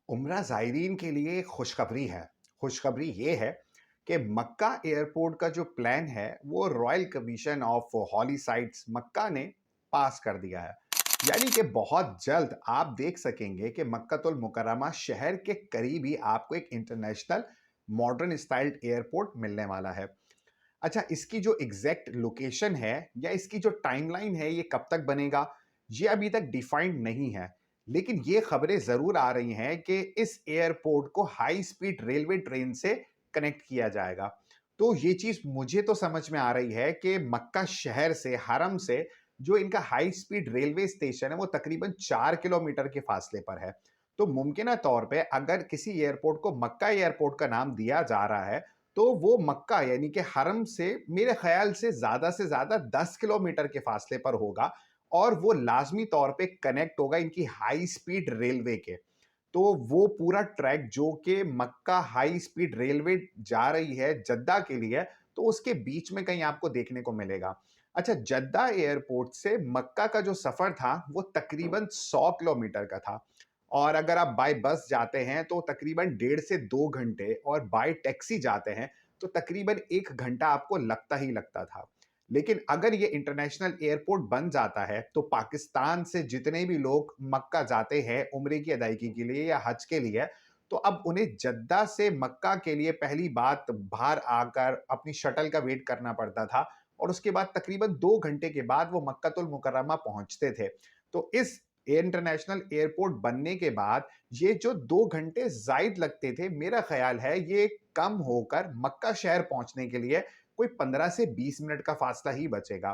उम्रा ज़ायरीन के लिए खुशखबरी है। खुशखबरी ये है कि मक्का एयरपोर्ट का जो प्लान है वो royal commission of holy sites Mecca ने पास कर दिया है। यानी कि बहुत जल्द आप देख सकेंगे कि मक्कातुल मुकर्रमा शहर के करीब ही आपको एक इंटरनेशनल मॉडर्न स्टाइल्ड एयरपोर्ट मिलने वाला है। अच्छा, इसकी जो एग्जैक्ट लोकेशन है या इसकी जो टाइमलाइन है ये कब तक बनेगा, ये अभी तक डिफाइंड नहीं है। लेकिन ये खबरें ज़रूर आ रही हैं कि इस एयरपोर्ट को हाई स्पीड रेलवे ट्रेन से कनेक्ट किया जाएगा। तो ये चीज़ मुझे तो समझ में आ रही है कि मक्का शहर से, हरम से जो इनका हाई स्पीड रेलवे स्टेशन है वो तकरीबन 4 किलोमीटर के फासले पर है। तो मुमकिन तौर पे अगर किसी एयरपोर्ट को मक्का एयरपोर्ट का नाम दिया जा रहा है तो वो मक्का यानी कि हरम से मेरे ख्याल से ज़्यादा 10 किलोमीटर के फासले पर होगा और वो लाज़मी तौर पे कनेक्ट होगा इनकी हाई स्पीड रेलवे के। तो वो पूरा ट्रैक जो कि मक्का हाई स्पीड रेलवे जा रही है जद्दा के लिए, तो उसके बीच में कहीं आपको देखने को मिलेगा। अच्छा, जद्दा एयरपोर्ट से मक्का का जो सफ़र था, वो तकरीबन 100 किलोमीटर का था और अगर आप बाय बस जाते हैं, तो तकरीबन डेढ़ से 2 घंटे और बाय टैक्सी जाते हैं, तो तकरीबन 1 घंटा आपको लगता ही लगता था। लेकिन अगर ये इंटरनेशनल एयरपोर्ट बन जाता है, तो पाकिस्तान से जितने भी लोग मक्का जाते हैं उम्रे की अदायगी के लिए या हज के लिए, तो अब उन्हें जद्दा से मक्का के लिए पहली बात बाहर आकर अपनी शटल का वेट करना पड़ता था और उसके बाद तकरीबन 2 घंटे के बाद वो मक्कातुल मुकर्रमा पहुंचते थे। तो इस इंटरनेशनल एयरपोर्ट बनने के बाद ये जो 2 घंटे ज़ायद लगते थे, मेरा ख्याल है ये कम होकर मक्का शहर पहुंचने के लिए कोई 15 से 20 मिनट का फासला ही बचेगा।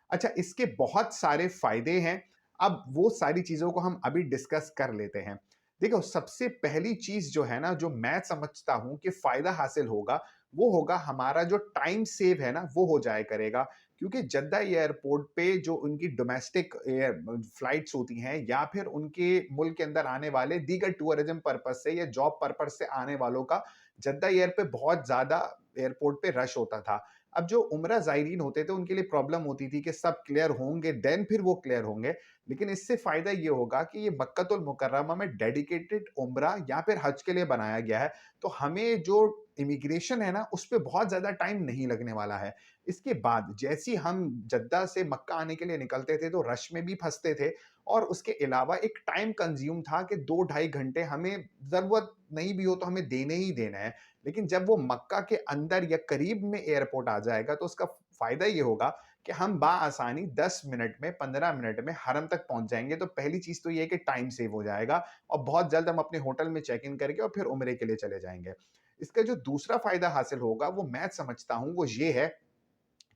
अच्छा, इसके बहुत सारे फायदे हैं। अब वो सारी चीज़ों को हम अभी डिस्कस कर लेते हैं। देखो, सबसे पहली चीज़ जो है ना, जो मैं समझता हूँ कि फ़ायदा हासिल होगा, वो होगा हमारा जो टाइम सेव है ना, वो हो जाया करेगा। क्योंकि जद्दा एयरपोर्ट पे जो उनकी डोमेस्टिक एयर फ्लाइट्स होती हैं या फिर उनके मुल्क के अंदर आने वाले दीगर टूरिज़्म पर्पज़ से या जॉब पर्पज़ से आने वालों का जद्दा एयर पे बहुत ज़्यादा एयरपोर्ट पे रश होता था। अब जो उम्रा ज़ायरीन होते थे उनके लिए प्रॉब्लम होती थी कि सब क्लियर होंगे देन फिर वो क्लियर होंगे। लेकिन इससे फ़ायदा ये होगा कि ये मक्कातुल मुकर्रमा में डेडिकेटेड उम्रा या फिर हज के लिए बनाया गया है। तो हमें जो इमिग्रेशन है ना, उस पे बहुत ज़्यादा टाइम नहीं लगने वाला है। इसके बाद जैसे ही हम जद्दा से मक्का आने के लिए निकलते थे तो रश में भी फँसते थे और उसके अलावा एक टाइम कंज़्यूम था कि 2 ढाई घंटे हमें ज़रूरत नहीं भी हो तो हमें देने ही देना है। लेकिन जब वो मक्का के अंदर या करीब में एयरपोर्ट आ जाएगा तो उसका फ़ायदा ये होगा कि हम बाआसानी 10 मिनट में, 15 मिनट में हरम तक पहुँच जाएँगे। तो पहली चीज़ तो ये है कि टाइम सेव हो जाएगा और बहुत जल्द हम अपने होटल में चेक इन करके और फिर उम्रे के लिए चले जाएँगे। इसका जो दूसरा फ़ायदा हासिल होगा वो मैं समझता हूँ वो ये है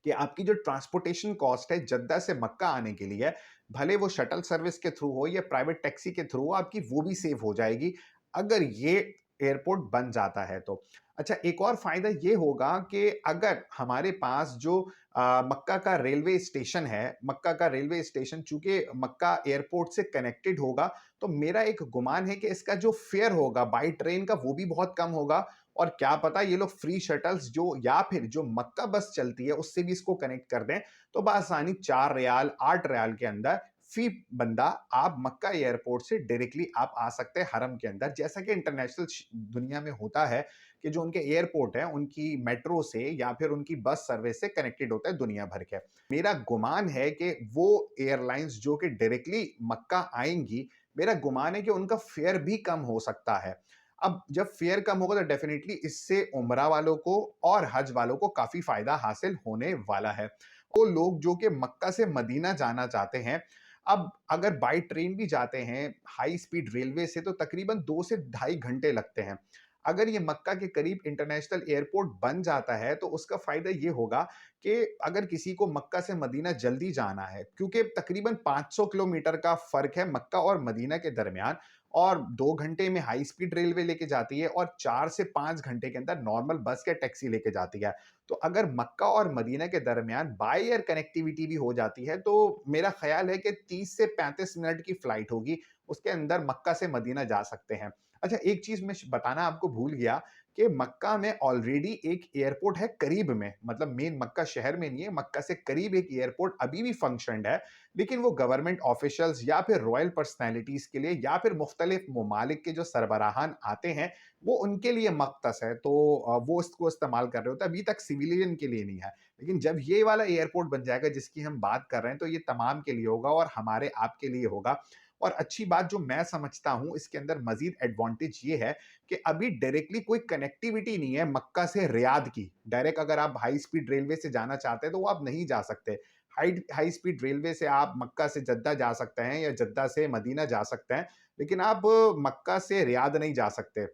कि आपकी जो ट्रांसपोर्टेशन कॉस्ट है जद्दा से मक्का आने के लिए, भले वो शटल सर्विस के थ्रू हो या प्राइवेट टैक्सी के थ्रू हो, आपकी वो भी सेव हो जाएगी, अगर ये एयरपोर्ट बन जाता है तो। अच्छा, एक और फ़ायदा ये होगा कि अगर हमारे पास जो मक्का का रेलवे स्टेशन है, मक्का का रेलवे स्टेशन चूँकि मक्का एयरपोर्ट से कनेक्टेड होगा, तो मेरा एक गुमान है कि इसका जो फेयर होगा बाय ट्रेन का वो भी बहुत कम होगा और क्या पता ये लोग फ्री शटल्स जो या फिर जो मक्का बस चलती है उससे भी इसको कनेक्ट कर दें, तो बआसानी 4 रियाल 8 रियाल के अंदर फी बंदा आप मक्का एयरपोर्ट से डायरेक्टली आप आ सकते हैं हरम के अंदर, जैसा कि इंटरनेशनल दुनिया में होता है कि जो उनके एयरपोर्ट है उनकी मेट्रो से या फिर उनकी बस सर्विस से कनेक्टेड होता है दुनिया भर के। मेरा गुमान है कि वो एयरलाइंस जो कि डायरेक्टली मक्का आएंगी, मेरा गुमान है कि उनका फेयर भी कम हो सकता है। अब जब फेयर कम होगा तो डेफिनेटली इससे उम्रा वालों को और हज वालों को काफ़ी फ़ायदा हासिल होने वाला है। वो लोग जो कि मक्का से मदीना जाना चाहते हैं, अब अगर बाय ट्रेन भी जाते हैं हाई स्पीड रेलवे से तो तकरीबन 2 से ढाई घंटे लगते हैं। अगर ये मक्का के करीब इंटरनेशनल एयरपोर्ट बन जाता है तो उसका फ़ायदा ये होगा कि अगर किसी को मक्का से मदीना जल्दी जाना है, क्योंकि तकरीबन 500 किलोमीटर का फ़र्क है मक्का और मदीना के दरमियान और 2 घंटे में हाई स्पीड रेलवे लेके जाती है और 4 से 5 घंटे के अंदर नॉर्मल बस या टैक्सी लेके जाती है। तो अगर मक्का और मदीना के दरमियान बाय एयर कनेक्टिविटी भी हो जाती है, तो मेरा ख़्याल है कि 30 से 35 मिनट की फ्लाइट होगी, उसके अंदर मक्का से मदीना जा सकते हैं। अच्छा, एक चीज़ मैं श बताना आपको भूल गया कि मक्का में ऑलरेडी एक एयरपोर्ट है करीब में, मतलब मेन मक्का शहर में नहीं है, मक्का से करीब एक एयरपोर्ट अभी भी फंक्शन्ड है, लेकिन वो गवर्नमेंट ऑफ़िशियल्स या फिर रॉयल पर्सनैलिटीज़ के लिए या फिर मुख्तलिफ ममालिक के जो सरबराहान आते हैं, वो उनके लिए मख़्तस है, तो वो इसको इस्तेमाल कर रहे होते हैं, अभी तक सिविलियन के लिए नहीं है। लेकिन जब ये वाला एयरपोर्ट बन जाएगा जिसकी हम बात कर रहे हैं, तो ये तमाम के लिए होगा और हमारे आपके लिए होगा। और अच्छी बात जो मैं समझता हूँ इसके अंदर मज़ीद एडवांटेज ये है कि अभी डायरेक्टली कोई कनेक्टिविटी नहीं है मक्का से रियाद की। डायरेक्ट अगर आप हाई स्पीड रेलवे से जाना चाहते हैं तो वो आप नहीं जा सकते। हाई हाई स्पीड रेलवे से आप मक्का से जद्दा जा सकते हैं या जद्दा से मदीना जा सकते हैं, लेकिन आप मक्का से रियाद नहीं जा सकते।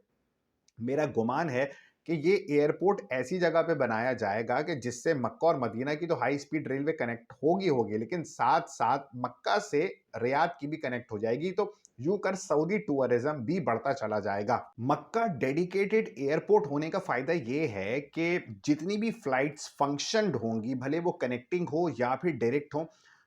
मेरा गुमान है कि ये एयरपोर्ट ऐसी जगह पे बनाया जाएगा कि जिससे मक्का और मदीना की तो हाई स्पीड रेलवे कनेक्ट होगी होगी, लेकिन साथ-साथ मक्का से रियाद की भी कनेक्ट हो जाएगी, तो यूँ कर सऊदी टूरिज़्म भी बढ़ता चला जाएगा। मक्का डेडिकेटेड एयरपोर्ट होने का फ़ायदा ये है कि जितनी भी फ्लाइट्स फंक्शन्ड होंगी, भले वो कनेक्टिंग हो या फिर डायरेक्ट हो,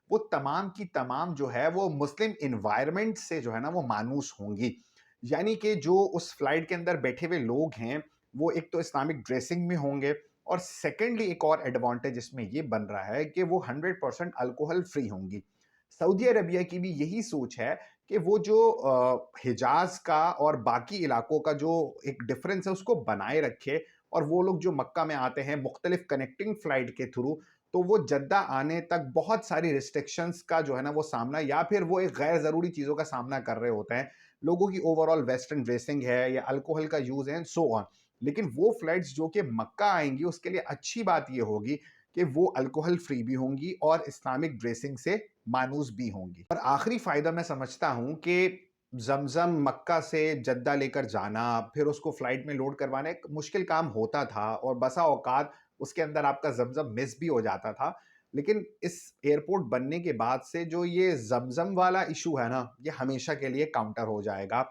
वो तमाम की तमाम जो है वो मुस्लिम एनवायरनमेंट से जो है ना वो मानूस होंगी। यानी कि जो उस फ्लाइट के अंदर बैठे हुए लोग हैं, वो एक तो इस्लामिक ड्रेसिंग में होंगे और सेकेंडली एक और एडवांटेज इसमें ये बन रहा है कि वो 100% अल्कोहल फ्री होंगी। सऊदी अरबिया की भी यही सोच है कि वो जो हिजाज़ का और बाकी इलाकों का जो एक डिफरेंस है उसको बनाए रखे और वो लोग जो मक्का में आते हैं मुख्तलिफ कनेक्टिंग फ्लाइट के थ्रू, तो वो जद्दा आने तक बहुत सारी रिस्ट्रिक्शंस का जो है ना वो सामना या फिर वो एक गैर ज़रूरी चीज़ों का सामना कर रहे होते हैं। लोगों की ओवरऑल वेस्टर्न ड्रेसिंग है या अल्कोहल का यूज़ है एंड सो ऑन। लेकिन वो फ्लाइट्स जो कि मक्का आएँगी उसके लिए अच्छी बात ये होगी कि वो अल्कोहल फ्री भी होंगी और इस्लामिक ड्रेसिंग से मानूस भी होंगी। और आखिरी फ़ायदा मैं समझता हूँ कि ज़मज़म मक्का से जद्दा लेकर जाना, फिर उसको फ्लाइट में लोड करवाना एक मुश्किल काम होता था और बसा औक़ात उसके अंदर आपका ज़मज़म मिस भी हो जाता था। लेकिन इस एयरपोर्ट बनने के बाद से जो ये ज़मज़म वाला इश्यू है ना, ये हमेशा के लिए काउंटर हो जाएगा।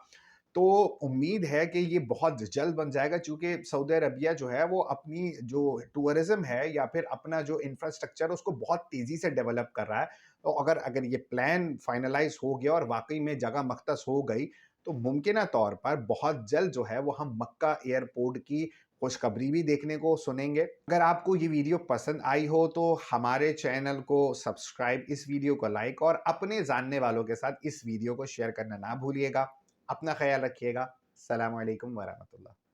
तो उम्मीद है कि ये बहुत जल्द बन जाएगा चूँकि सऊदी अरबिया जो है वो अपनी जो टूरिज़्म है या फिर अपना जो इंफ्रास्ट्रक्चर है उसको बहुत तेज़ी से डेवलप कर रहा है। तो अगर अगर ये प्लान फाइनलाइज़ हो गया और वाक़ई में जगह मख़्तस हो गई, तो मुमकिना तौर पर बहुत जल्द जो है वो हम मक्का एयरपोर्ट की खुशखबरी भी देखने को सुनेंगे। अगर आपको ये वीडियो पसंद आई हो तो हमारे चैनल को सब्सक्राइब, इस वीडियो को लाइक और अपने जानने वालों के साथ इस वीडियो को शेयर करना ना भूलिएगा। अपना ख़्याल रखिएगा। अस्सलामु अलैकुम व रहमतुल्लाह।